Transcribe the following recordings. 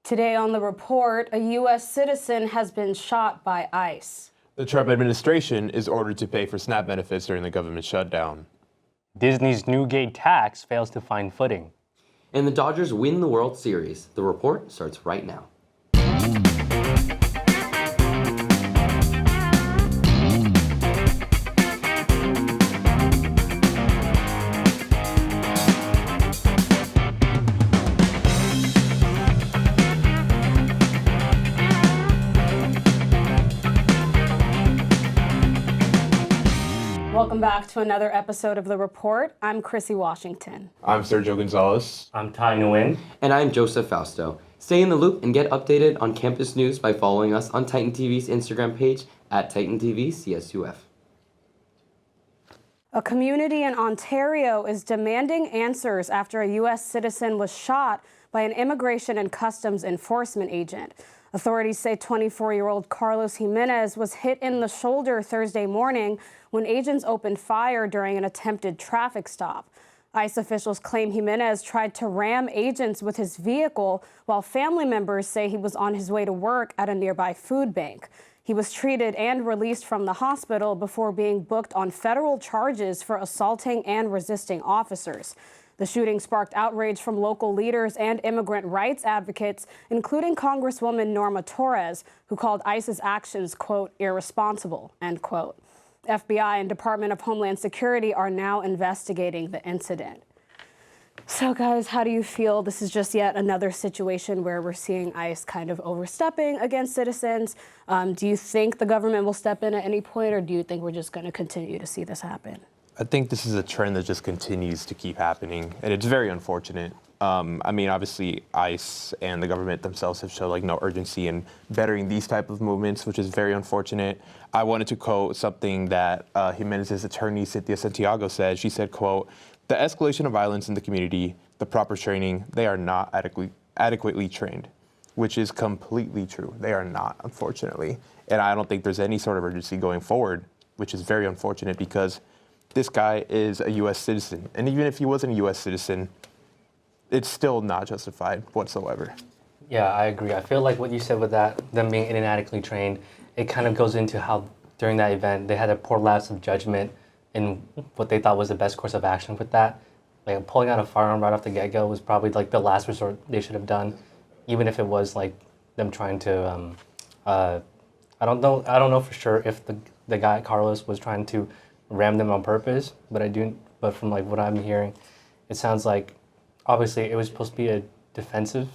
Today on The Report, a U.S. citizen has been shot by ICE. The Trump administration is ordered to pay for SNAP benefits during the government shutdown. Disney's new gay tax fails to find footing. And the Dodgers win the World Series. The Report starts right now. Welcome back to another episode of The Report. I'm Chrissy Washington. I'm Sergio Gonzalez. I'm Ty Nguyen. And I'm Joseph Fausto. Stay in the loop and get updated on campus news by following us on Titan TV's Instagram page at Titan TV CSUF. A community in Ontario is demanding answers after a U.S. citizen was shot by an immigration and customs enforcement agent. Authorities say 24-year-old Carlos Jimenez was hit in the shoulder Thursday morning when agents opened fire during an attempted traffic stop. ICE officials claim Jimenez tried to ram agents with his vehicle, while family members say he was on his way to work at a nearby food bank. He was treated and released from the hospital before being booked on federal charges for assaulting and resisting officers. The shooting sparked outrage from local leaders and immigrant rights advocates, including Congresswoman Norma Torres, who called ICE's actions, quote, irresponsible, end quote. FBI and Department of Homeland Security are now investigating the incident. So, guys, how do you feel? This is just yet another situation where we're seeing ICE kind of overstepping against citizens. Do you think the government will step in at any point, or do you think we're just going to continue to see this happen? I think this is a trend that just continues to keep happening, and it's very unfortunate. I mean, obviously, ICE and the government themselves have shown no urgency in bettering these type of movements, which is very unfortunate. I wanted to quote something that Jimenez's attorney, Cynthia Santiago, said. She said, quote, "The escalation of violence in the community, the proper training, they are not adequately trained," which is completely true. They are not, unfortunately. And I don't think there's any sort of urgency going forward, which is very unfortunate because this guy is a U.S. citizen. And even if he wasn't a U.S. citizen, it's still not justified whatsoever. Yeah, I agree. I feel like what you said with that, them being inadequately trained, it kind of goes into how during that event they had a poor lapse of judgment in what they thought was the best course of action with that. Like pulling out a firearm right off the get-go was probably like the last resort they should have done, even if it was like them trying to. I don't know for sure if the guy Carlos was trying to ram them on purpose, but from like what I'm hearing, it sounds like obviously it was supposed to be a defensive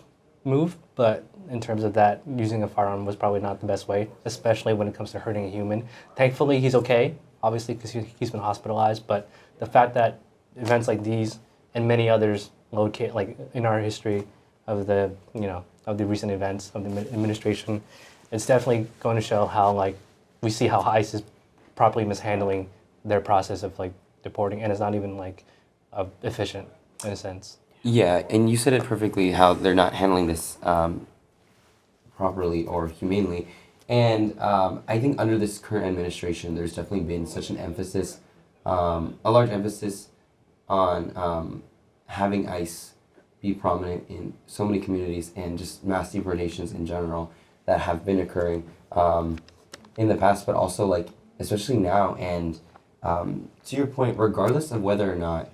move, but in terms of that, using a firearm was probably not the best way, especially when it comes to hurting a human. Thankfully, he's okay, obviously, because he's been hospitalized, but the fact that events like these and many others locate like in our history of the recent events of the administration, it's definitely going to show how like we see how ICE is properly mishandling their process of like deporting, and it's not even like efficient in a sense. Yeah, and you said it perfectly how they're not handling this properly or humanely. And I think under this current administration, there's definitely been such an emphasis, a large emphasis on having ICE be prominent in so many communities and just mass deportations in general that have been occurring in the past, but also like especially now. And to your point, regardless of whether or not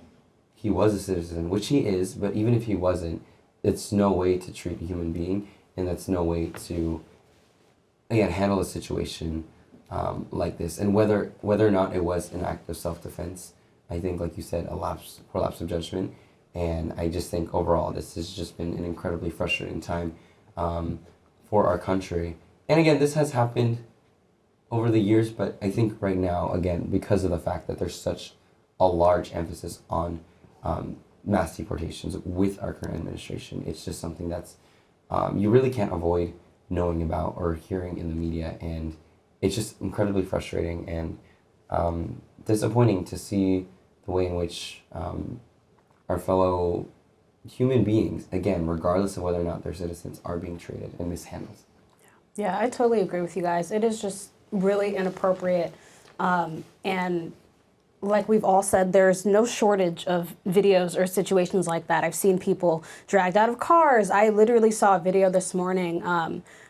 he was a citizen, which he is, but even if he wasn't, it's no way to treat a human being, and that's no way to, again, handle a situation like this. And whether or not it was an act of self-defense, I think, like you said, poor lapse of judgment. And I just think overall this has just been an incredibly frustrating time for our country. And again, this has happened over the years, but I think right now, again, because of the fact that there's such a large emphasis on mass deportations with our current administration, it's just something that's you really can't avoid knowing about or hearing in the media, and it's just incredibly frustrating and disappointing to see the way in which our fellow human beings, again, regardless of whether or not they're citizens, are being treated and mishandled. Yeah, I totally agree with you guys. It is just really inappropriate, and like we've all said, there's no shortage of videos or situations like that. I've seen people dragged out of cars. I literally saw a video this morning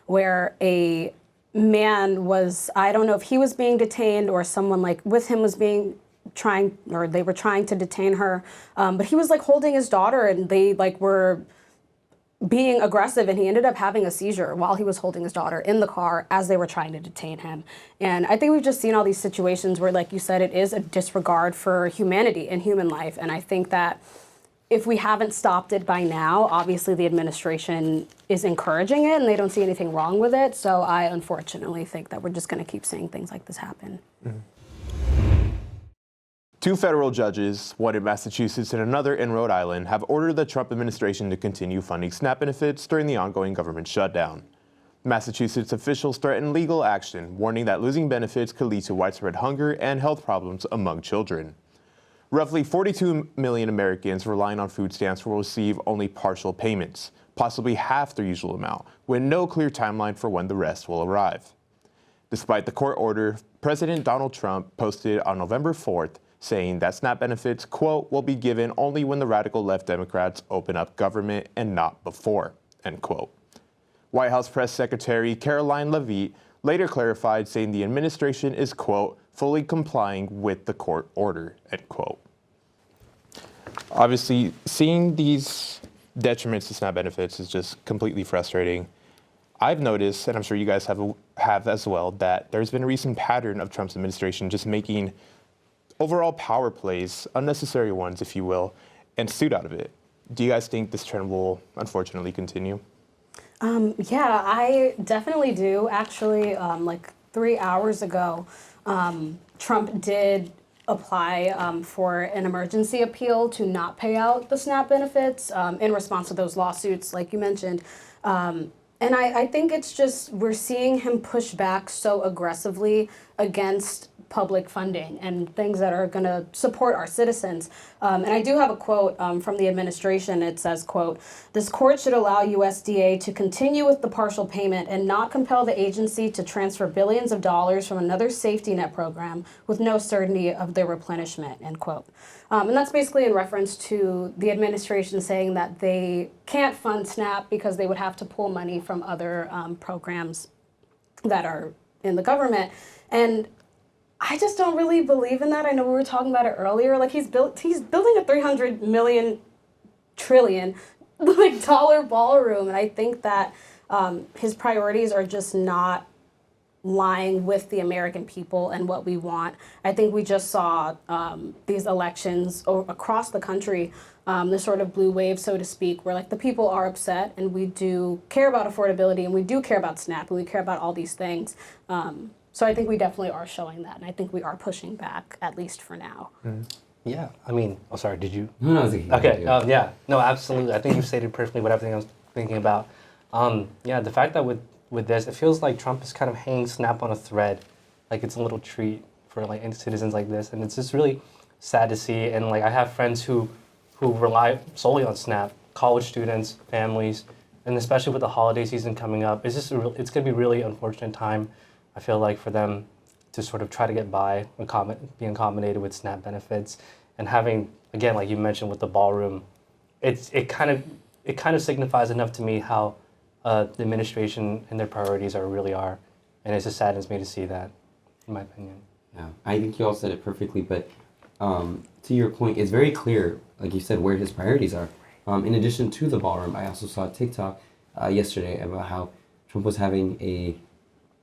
where a man was, I don't know if he was being detained or someone like with him was they were trying to detain her, but he was like holding his daughter and they like were being aggressive, and he ended up having a seizure while he was holding his daughter in the car as they were trying to detain him. And I think we've just seen all these situations where, like you said, it is a disregard for humanity and human life. And I think that if we haven't stopped it by now, obviously the administration is encouraging it and they don't see anything wrong with it. So I unfortunately think that we're just going to keep seeing things like this happen. Mm-hmm. Two federal judges, one in Massachusetts and another in Rhode Island, have ordered the Trump administration to continue funding SNAP benefits during the ongoing government shutdown. Massachusetts officials threatened legal action, warning that losing benefits could lead to widespread hunger and health problems among children. Roughly 42 million Americans relying on food stamps will receive only partial payments, possibly half their usual amount, with no clear timeline for when the rest will arrive. Despite the court order, President Donald Trump posted on November 4th saying that SNAP benefits, quote, will be given only when the radical left Democrats open up government and not before, end quote. White House Press Secretary Caroline Leavitt later clarified, saying the administration is, quote, fully complying with the court order, end quote. Obviously, seeing these detriments to SNAP benefits is just completely frustrating. I've noticed, and I'm sure you guys have as well, that there's been a recent pattern of Trump's administration just making overall power plays, unnecessary ones, if you will, and suit out of it. Do you guys think this trend will unfortunately continue? Yeah, I definitely do. Actually, like 3 hours ago, Trump did apply for an emergency appeal to not pay out the SNAP benefits in response to those lawsuits, like you mentioned. And I think it's just, we're seeing him push back so aggressively against public funding and things that are going to support our citizens. And I do have a quote from the administration. It says, quote, "This court should allow USDA to continue with the partial payment and not compel the agency to transfer billions of dollars from another safety net program with no certainty of their replenishment," end quote. And that's basically in reference to the administration saying that they can't fund SNAP because they would have to pull money from other programs that are in the government. And I just don't really believe in that. I know we were talking about it earlier. Like he's building a 300 million trillion like dollar ballroom, and I think that his priorities are just not lying with the American people and what we want. I think we just saw these elections across the country, this sort of blue wave, so to speak, where like the people are upset, and we do care about affordability, and we do care about SNAP, and we care about all these things. So I think we definitely are showing that, and I think we are pushing back, at least for now. Mm-hmm. Yeah, I mean, oh, sorry, did you? No, okay, yeah, no, absolutely. I think you stated perfectly what everything I was thinking about. Yeah, the fact that with this, it feels like Trump is kind of hanging SNAP on a thread, like it's a little treat for like citizens like this, and it's just really sad to see. And like I have friends who rely solely on SNAP, college students, families, and especially with the holiday season coming up, it's just it's going to be a really unfortunate time. I feel like for them to sort of try to get by, being accommodated with SNAP benefits, and having, again, like you mentioned with the ballroom, it kind of signifies enough to me how the administration and their priorities really are, and it just saddens me to see that, in my opinion. Yeah, I think you all said it perfectly, but to your point, it's very clear, like you said, where his priorities are. In addition to the ballroom, I also saw a TikTok yesterday about how Trump was having a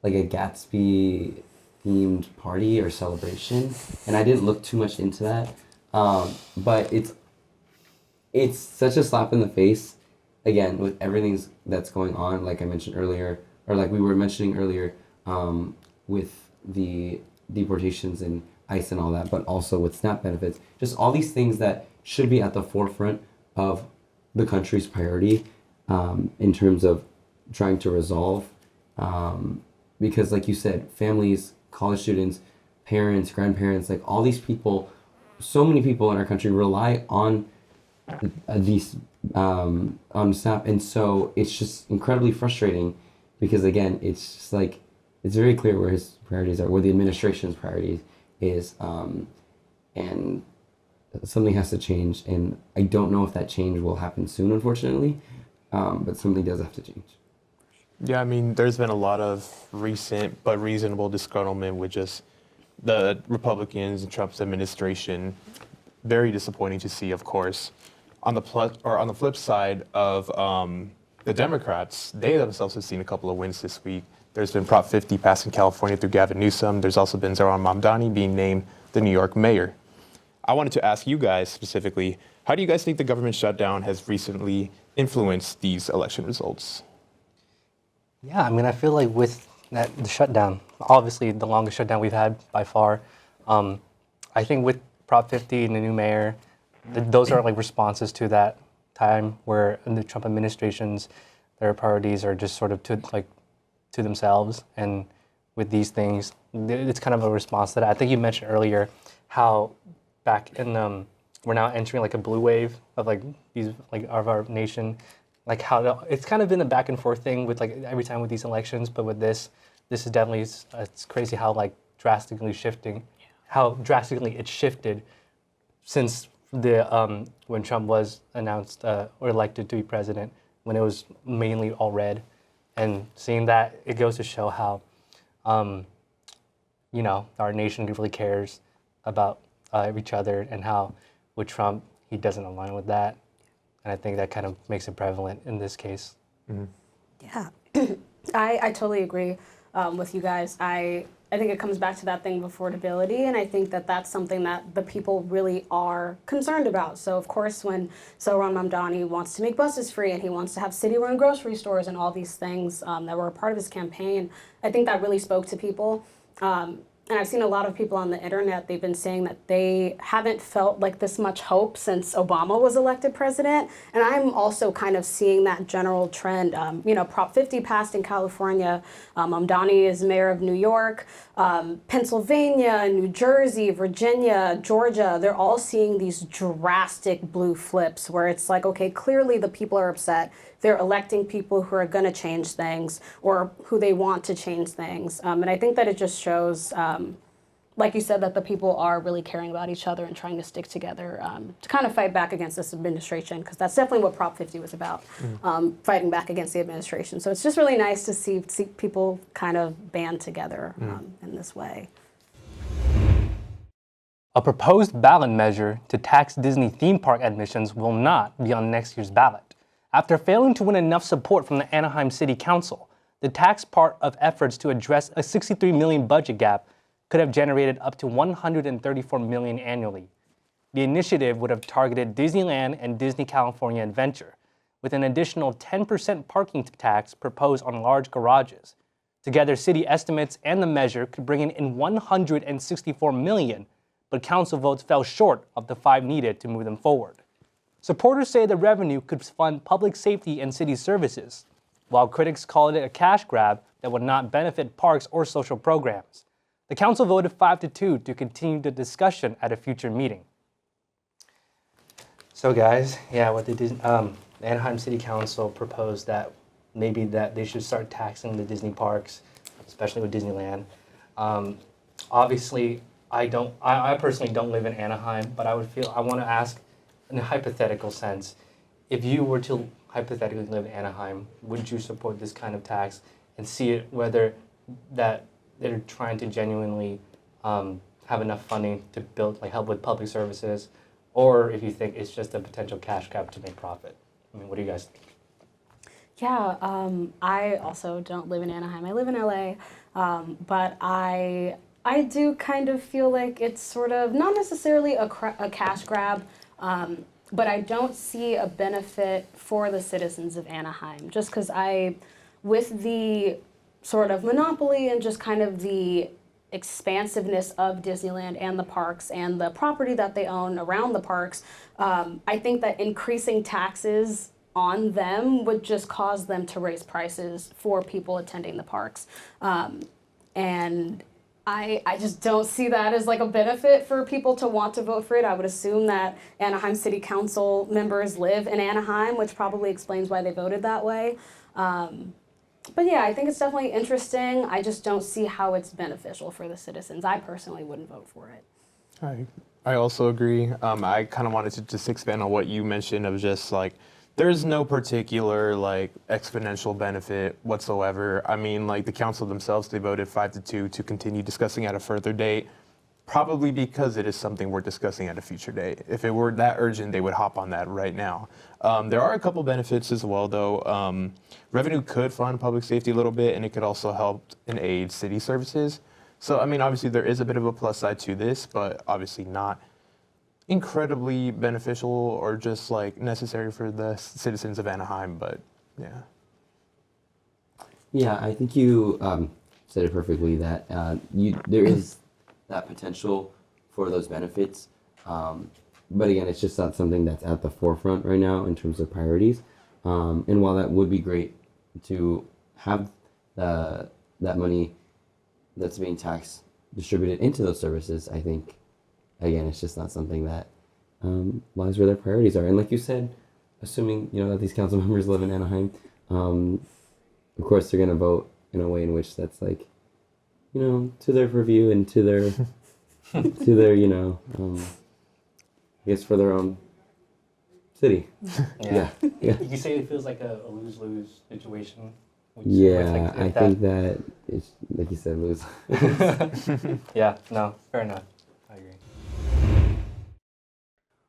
Gatsby themed party or celebration, and I didn't look too much into that, but it's such a slap in the face, again, with everything that's going on, like I mentioned earlier, or like we were mentioning earlier, with the deportations and ICE and all that, but also with SNAP benefits, just all these things that should be at the forefront of the country's priority in terms of trying to resolve. Because like you said, families, college students, parents, grandparents, like all these people, so many people in our country rely on these on SNAP, and so it's just incredibly frustrating because again, it's just like it's very clear where his priorities are, where the administration's priorities is, and something has to change. And I don't know if that change will happen soon, unfortunately, but something does have to change. Yeah, I mean, there's been a lot of recent but reasonable disgruntlement with just the Republicans and Trump's administration. Very disappointing to see, of course. On the flip side of the Democrats, they themselves have seen a couple of wins this week. There's been Prop 50 passed in California through Gavin Newsom. There's also been Zohran Mamdani being named the New York mayor. I wanted to ask you guys specifically, how do you guys think the government shutdown has recently influenced these election results? Yeah, I mean, I feel like with the shutdown, obviously the longest shutdown we've had by far, I think with Prop 50 and the new mayor, those are like responses to that time where in the Trump administration's, their priorities are just sort of to themselves. And with these things, it's kind of a response to that. I think you mentioned earlier how back in, we're now entering like a blue wave of like these, like of our nation. Like how it's kind of been a back and forth thing with like every time with these elections, but with this is definitely, it's crazy how like how drastically it shifted since the when Trump was announced or elected to be president, when it was mainly all red. And seeing that, it goes to show how, you know, our nation really cares about each other, and how with Trump, he doesn't align with that. And I think that kind of makes it prevalent in this case. Mm-hmm. Yeah, I totally agree with you guys. I think it comes back to that thing of affordability, and I think that that's something that the people really are concerned about. So of course, when Zohran Mamdani wants to make buses free and he wants to have city-run grocery stores and all these things that were a part of his campaign, I think that really spoke to people. And I've seen a lot of people on the internet, they've been saying that they haven't felt like this much hope since Obama was elected president. And I'm also kind of seeing that general trend. You know, Prop 50 passed in California. Mamdani is mayor of New York. Pennsylvania, New Jersey, Virginia, Georgia, they're all seeing these drastic blue flips where it's like, okay, clearly the people are upset. They're electing people who are going to change things or who they want to change things. And I think that it just shows, like you said, that the people are really caring about each other and trying to stick together to kind of fight back against this administration, because that's definitely what Prop 50 was about, fighting back against the administration. So it's just really nice to see people kind of band together in this way. A proposed ballot measure to tax Disney theme park admissions will not be on next year's ballot. After failing to win enough support from the Anaheim City Council, the tax part of efforts to address a $63 million budget gap could have generated up to $134 million annually. The initiative would have targeted Disneyland and Disney California Adventure, with an additional 10% parking tax proposed on large garages. Together, city estimates and the measure could bring in $164 million, but council votes fell short of the 5 needed to move them forward. Supporters say the revenue could fund public safety and city services, while critics call it a cash grab that would not benefit parks or social programs. The council voted 5-2 to continue the discussion at a future meeting. So guys, yeah, what the Anaheim City Council proposed that maybe that they should start taxing the Disney parks, especially with Disneyland. Obviously, I personally don't live in Anaheim, but I want to ask, in a hypothetical sense, if you were to hypothetically live in Anaheim, would you support this kind of tax and see it whether that they're trying to genuinely have enough funding to build, like help with public services, or if you think it's just a potential cash grab to make profit? I mean, what do you guys think? Yeah, I also don't live in Anaheim. I live in LA, but I do kind of feel like it's sort of not necessarily a cash grab, but I don't see a benefit for the citizens of Anaheim, just because with the sort of monopoly and just kind of the expansiveness of Disneyland and the parks and the property that they own around the parks, I think that increasing taxes on them would just cause them to raise prices for people attending the parks. And I just don't see that as like a benefit for people to want to vote for it. I would assume that Anaheim City Council members live in Anaheim, which probably explains why they voted that way. But yeah, I think it's definitely interesting. I just don't see how it's beneficial for the citizens. I personally wouldn't vote for it. I also agree. I kind of wanted to just expand on what you mentioned of just like, there's no particular like exponential benefit whatsoever. I mean, like the council themselves, they voted 5-2 to continue discussing at a further date, probably because it is something we're discussing at a future date. If it were that urgent, they would hop on that right now. There are a couple benefits as well, though. Revenue could fund public safety a little bit, and it could also help and aid city services. So, I mean, obviously there is a bit of a plus side to this, but obviously not incredibly beneficial or just like necessary for the citizens of Anaheim, but yeah. Yeah, I think you said it perfectly that there is that potential for those benefits. But again, it's just not something that's at the forefront right now in terms of priorities. And while that would be great to have that money that's being taxed distributed into those services, I think, again, it's just not something that lies where their priorities are. And like you said, assuming that these council members live in Anaheim, of course they're going to vote in a way in which that's like, to their purview and to their, to their, I guess for their own city. Yeah. Yeah. You say it feels like a lose-lose situation. Yeah, I think that it's, like you said, lose. Yeah, no, fair enough. I agree.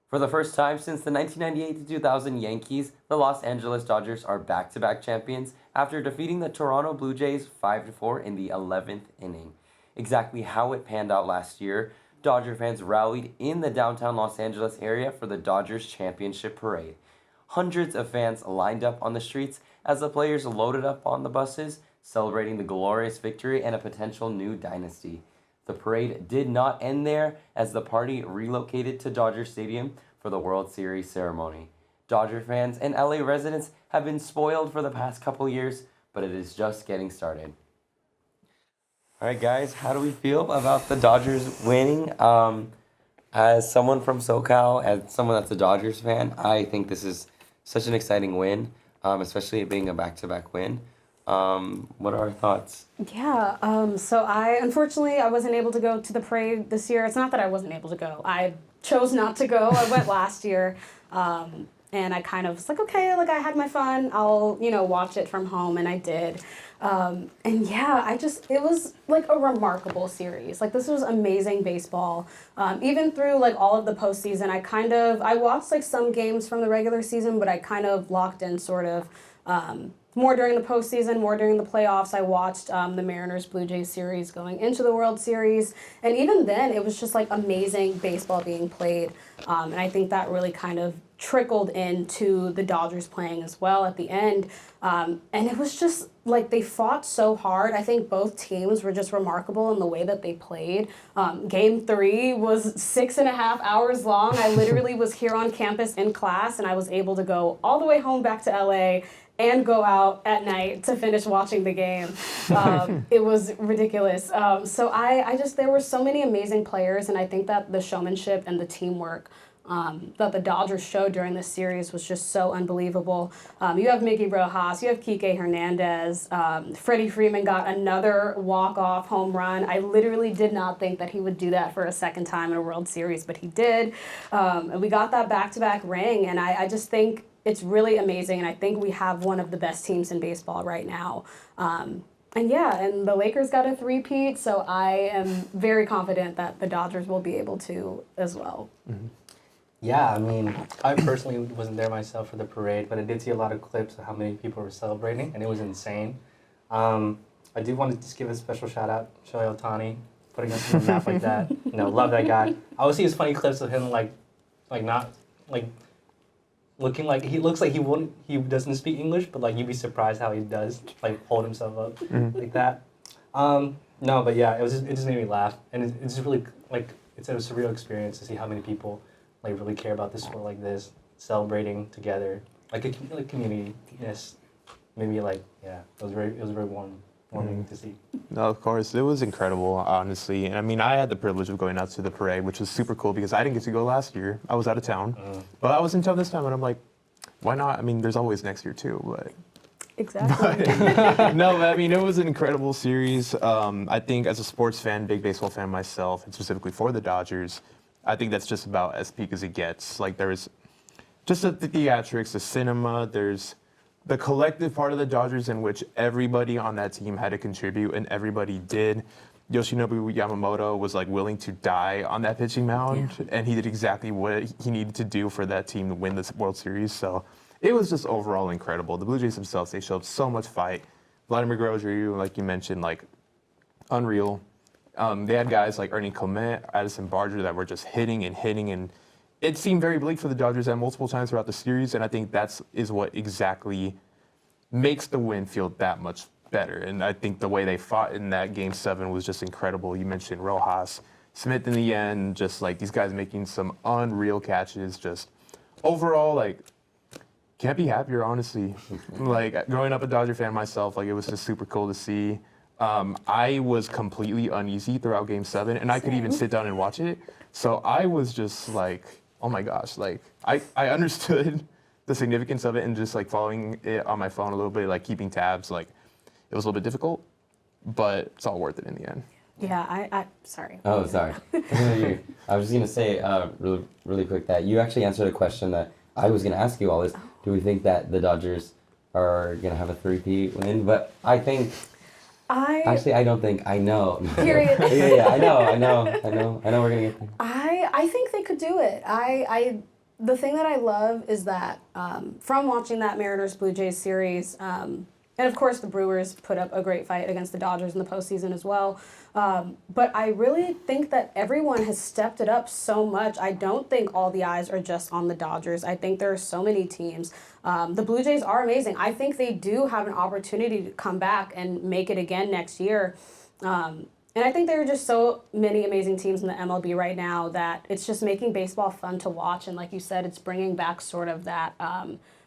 For the first time since the 1998 to 2000 Yankees, the Los Angeles Dodgers are back-to-back champions after defeating the Toronto Blue Jays 5-4 in the 11th inning. Exactly how it panned out last year, Dodger fans rallied in the downtown Los Angeles area for the Dodgers championship parade. Hundreds of fans lined up on the streets as the players loaded up on the buses, celebrating the glorious victory and a potential new dynasty. The parade did not end there as the party relocated to Dodger Stadium for the World Series ceremony. Dodger fans and LA residents have been spoiled for the past couple years, but it is just getting started. All right, guys, how do we feel about the Dodgers winning? As someone from SoCal, as someone that's a Dodgers fan, I think this is such an exciting win, especially it being a back-to-back win. What are our thoughts? Yeah, so unfortunately, I wasn't able to go to the parade this year. It's not that I wasn't able to go. I chose not to go. I went last year, and I kind of was like, okay, like I had my fun. I'll, watch it from home, and I did. And yeah, it was like a remarkable series. Like this was amazing baseball. Even through like all of the postseason, I watched like some games from the regular season, but I kind of locked in sort of, more during the postseason, more during the playoffs. I watched the Mariners-Blue Jays series going into the World Series. And even then, it was just like amazing baseball being played. And I think that really kind of trickled into the Dodgers playing as well at the end. And it was just like they fought so hard. I think both teams were just remarkable in the way that they played. Game 3 was 6.5 hours long. I literally was here on campus in class, and I was able to go all the way home back to LA and go out at night to finish watching the game. It was ridiculous. So there were so many amazing players, and I think that the showmanship and the teamwork that the Dodgers showed during this series was just so unbelievable. You have Miggy Rojas, you have Kike Hernandez, Freddie Freeman got another walk-off home run. I literally did not think that he would do that for a second time in a World Series, but he did. And we got that back-to-back ring, and I just think it's really amazing, and I think we have one of the best teams in baseball right now. And the Lakers got a three-peat, so I am very confident that the Dodgers will be able to as well. Mm-hmm. Yeah, I mean, I personally wasn't there myself for the parade, but I did see a lot of clips of how many people were celebrating, and it was insane. I do want to just give a special shout-out to Shohei Ohtani, putting us on the map like that. Love that guy. I always see his funny clips of him, looking like he looks like he doesn't speak English, but like you'd be surprised how he does like hold himself up like that. No, but yeah, it just made me laugh, and it's just really like it's a surreal experience to see how many people like really care about this sport like this, celebrating together like a community. Yes, maybe like yeah, it was very warming to see. No, of course, it was incredible, honestly. And I mean, I had the privilege of going out to the parade, which was super cool because I didn't get to go last year. I was out of town, but I was in town this time, and I'm like, why not? I mean, there's always next year too, but. Exactly. No, but I mean, it was an incredible series. I think as a sports fan, big baseball fan myself, and specifically for the Dodgers, I think that's just about as peak as it gets. Like there's just the theatrics, the cinema, there's the collective part of the Dodgers in which everybody on that team had to contribute and everybody did. Yoshinobu Yamamoto was like willing to die on that pitching mound, and he did exactly what he needed to do for that team to win this World Series. So it was just overall incredible. The Blue Jays themselves, they showed so much fight. Vladimir Guerrero, like you mentioned, like unreal. They had guys like Ernie Clement, Addison Barger that were just hitting, and it seemed very bleak for the Dodgers at multiple times throughout the series, and I think is what exactly makes the win feel that much better. And I think the way they fought in that Game 7 was just incredible. You mentioned Rojas, Smith in the end, just like these guys making some unreal catches. Just overall, like, can't be happier, honestly. Like, growing up a Dodger fan myself, like, it was just super cool to see. I was completely uneasy throughout Game 7, and I could even sit down and watch it. So I was just like, oh my gosh, like, I understood the significance of it, and just like following it on my phone a little bit, like keeping tabs, like, it was a little bit difficult, but it's all worth it in the end. Yeah, sorry. Oh, sorry. I was just going to say really quick that you actually answered a question that I was going to ask you all is, do we think that the Dodgers are going to have a 3-peat win? But I think, actually, I don't think, I know. Period. yeah, I know we're going to get there. I think they could do it. The thing that I love is that from watching that Mariners-Blue Jays series, and of course, the Brewers put up a great fight against the Dodgers in the postseason as well. But I really think that everyone has stepped it up so much. I don't think all the eyes are just on the Dodgers. I think there are so many teams. The Blue Jays are amazing. I think they do have an opportunity to come back and make it again next year. And I think there are just so many amazing teams in the MLB right now that it's just making baseball fun to watch. And like you said, it's bringing back sort of that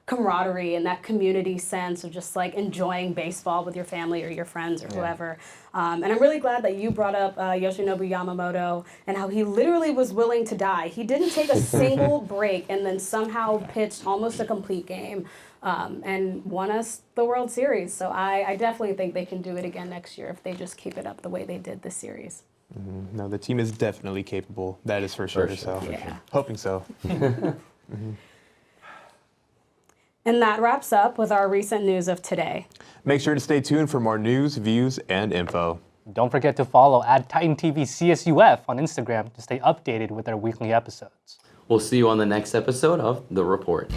camaraderie and that community sense of just like enjoying baseball with your family or your friends or whoever. And I'm really glad that you brought up Yoshinobu Yamamoto and how he literally was willing to die. He didn't take a single break and then somehow pitched almost a complete game and won us the World Series. So I definitely think they can do it again next year if they just keep it up the way they did this series. Mm-hmm. No, the team is definitely capable. That is for sure. So hoping so. And that wraps up with our recent news of today. Make sure to stay tuned for more news, views, and info. Don't forget to follow @TitanTV CSUF on Instagram to stay updated with our weekly episodes. We'll see you on the next episode of The Report.